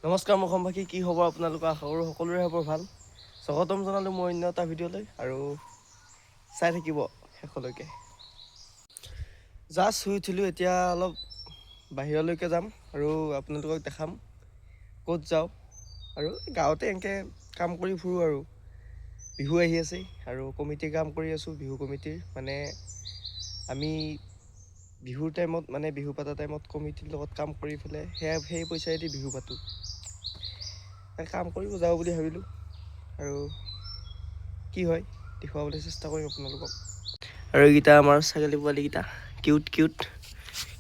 নমস্কাৰ মুখমভাষী, কি খবৰ আপোনালোকৰ? আশা কৰোঁ সকলোৰে খবৰ ভাল। স্বাগতম জনালোঁ মই অন্য এটা ভিডিঅ'লৈ আৰু চাই থাকিব শেষলৈকে। জাষ্ট শুই উঠিলোঁ, এতিয়া অলপ বাহিৰলৈকে যাম আৰু আপোনালোকক দেখাম ক'ত যাওঁ। আৰু গাঁৱতে এনেকৈ কাম কৰি ফুৰোঁ আৰু বিহু আহি আছে আৰু কমিটিৰ কাম কৰি আছোঁ। বিহু কমিটিৰ মানে আমি বিহুৰ টাইমত মানে বিহু পতা টাইমত কমিটিৰ লগত কাম কৰি পেলাই সেই পইচাইদি বিহু পাতোঁ। কাম কৰিব যাওঁ বুলি ভাবিলোঁ আৰু কি হয় দেখুৱাবলৈ চেষ্টা কৰিম আপোনালোকক। আৰু এইকেইটা আমাৰ ছাগলী পোৱালিকেইটা কিউট কিউট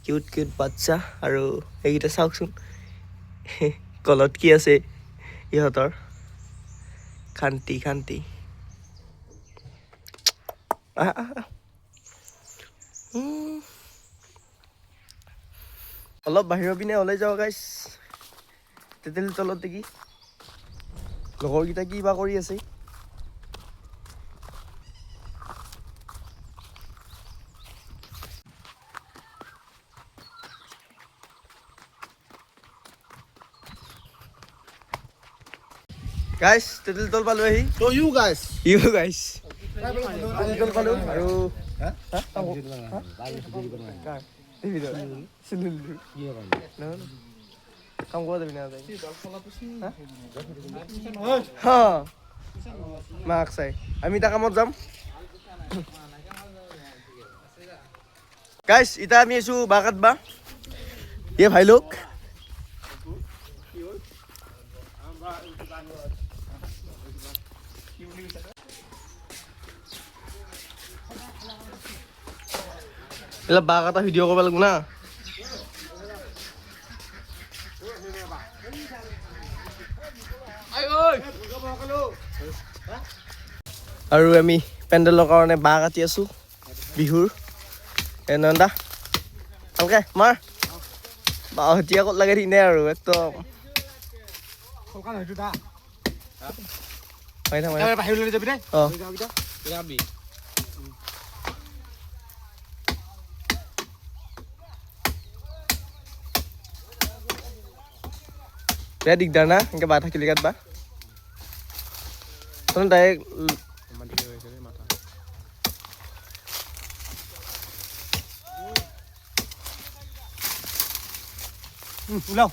কিউট কিউট বাচ্চা। আৰু এইকেইটা চাওকচোন গলত কি আছে ইহঁতৰ, শান্তি শান্তি। অলপ বাহিৰৰ পিনে ওলাই যাওঁ গাইছ, তেতেলীৰ তলত দেখি লগৰকেইটা কি বা কৰি আছে। গাইছ তেতেলী তল পালোঁ আহি। You guys. তেতেলী তল পালোঁ আৰু কাম কৰা যাবি না মাক চাই আমি এটা কামত যাম। গাইছ এতিয়া আমি আছোঁ বাঁহ কাটবা। ভাই লোক এইবিলাক বাঁহ কাটা ভিডিঅ' কৰিব লাগিব না। আৰু আমি পেণ্ডেলৰ কাৰণে বাঁহ কাটি আছোঁ বিহুৰ। নন্দা ভালকে মাৰ বাঁহ হতিয়া ক'ত লাগে ঠিক নাই আৰু একদম বেয়া দিগদাৰ না এনেকৈ বাঁহ থাকিলে কাটবা। ডাইৰেক্ট ওলাও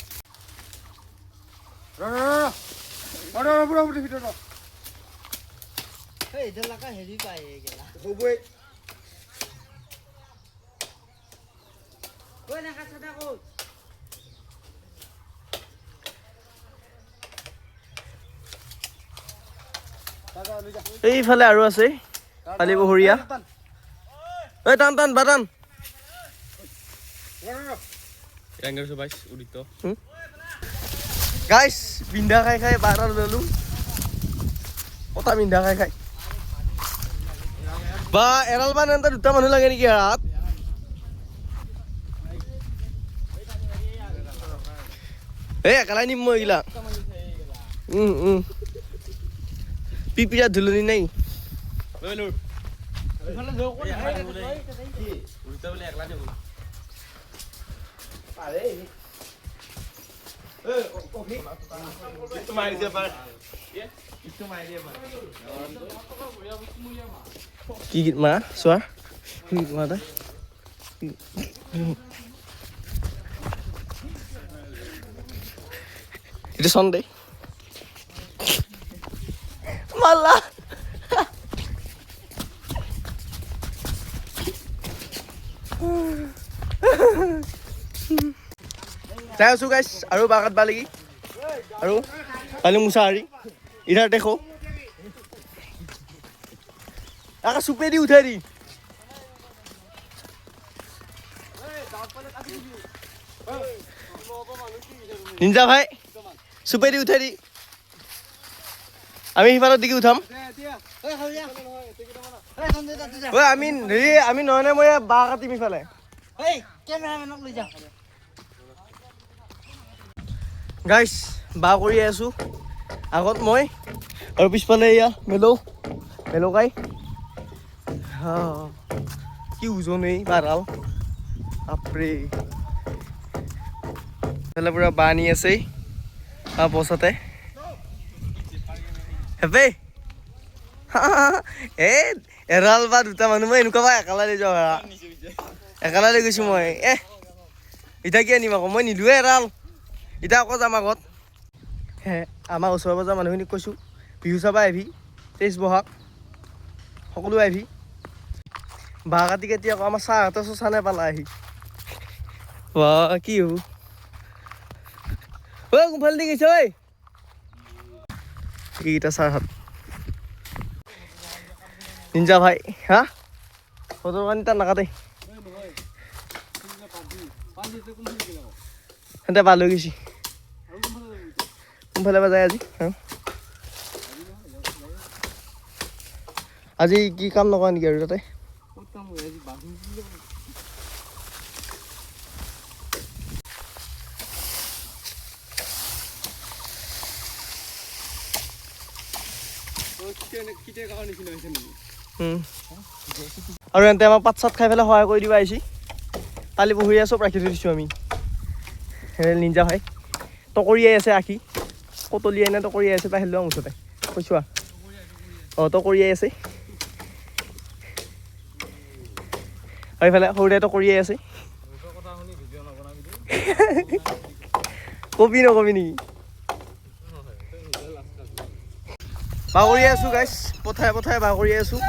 হেৰি পায় এইফালে আৰু আছে কালি বহৰীয়া। এই টান টান বাটান গাইছ বিন্ধা খাই খাই বাটাৰ ল'লোঁ। কটা বিন্ধা খাই খাই বা এৰাল বা এনে দুটা মানুহ লাগে নেকি হাত। এই একেলাই নিম মই এইগিলা। পিপিৰা ধুলনি নাই। কি গীত মা চোৱা কি গীত মা তই এইটো চন দেই মালা চাই আছোঁ গাইছ আৰু বাঁহ কাটবা লাগি আৰু কালি মুছাহাৰী ইধাৰ দেখো আকা চুপে দি উঠাই দি নিঞ্জা ভাই চুপে দি উঠাই দি আমি সিফালৰ দিকে উঠাম। আমি নহয়নে মই বাঁহ কাটিম ইফালে। গাইছ বাঁহ কৰি আছোঁ আগত মই আৰু পিছফালে এয়া মেলকাই কি ওজন এই বাৰাল বাপৰে। এইফালে পুৰা বাঁহ আনি আছে পচতে হেপে এই এৰাল বা দুটা মানুহ মই এনেকুৱা বা একালা লৈ যাওঁ একালা লৈ গৈছোঁ মই এতিয়া কি আনিম আকৌ মই নিদিওঁৱে এৰাল এতিয়া আকৌ যাম আগত আমাৰ ওচৰ পাজৰ মানুহখিনিক কৈছোঁ বিহু চাবা আহিবি 23 বহাগ সকলো আহিবি বাঁহ কাটি কাটি আকৌ আমাৰ চাহহঁতে চোচা নেপালা আহি কি হ'ব কোনফালে দি গৈছে ঐ এইকেইটা চাৰহাত নিঞ্জা ভাই হা ফটোৰ কাৰণে তাত নাকাটে সিহঁতে পাৰ লৈ গৈছে কোনফালে বা যায় আজি আজি কি কাম নকৰা নেকি আৰু তাতে আৰু এন্তে আমাৰ পাত চাত খাই পেলাই সহায় কৰি দিব আহিছি কালি পৰহিয়ে চব ৰাখি থৈ দিছোঁ আমি নিঞ্জা ভাই টকৰিয়াই আছে আঁকি কটলিয়াই নে টকৰিয়াই আছে পাই লোৱা মুঠতে কৈছোৱা টকৰিয়াই আছে আৰু এইফালে সৰুতে টকৰিয়াই আছে কবি নকবি নেকি বাহ কৰি আছোঁ গাইছ পথাৰে পথাৰে বাহ কৰি আছোঁ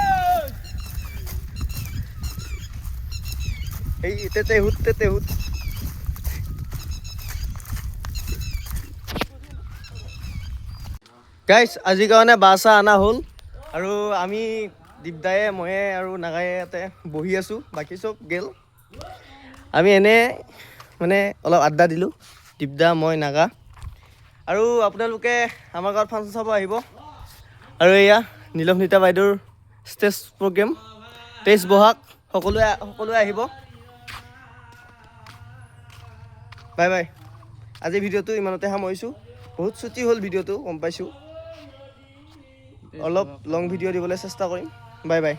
এই তেতেহুত গাইছ আজিৰ কাৰণে বাহ চাহ অনা হ'ল আৰু আমি দীপদায়ে ময়ে আৰু নাগায়ে ইয়াতে বহি আছোঁ বাকী চব গেল আমি এনে মানে অলপ আড্ডা দিলোঁ দীপদা মই নাগা আৰু আপোনালোকে আমাৰ গাঁৱত ফাংচন চাব আহিব আৰু এয়া নীলমনীতা বাইদেউৰ ষ্টেজ প্ৰগ্ৰেম 23 বহাগ সকলোৱে আহিব বাই বাই আজি ভিডিঅ'টো ইমানতে সামৰিছোঁ বহুত ছুটি হ'ল ভিডিঅ'টো গম পাইছোঁ অলপ লং ভিডিঅ' দিবলৈ চেষ্টা কৰিম বাই বাই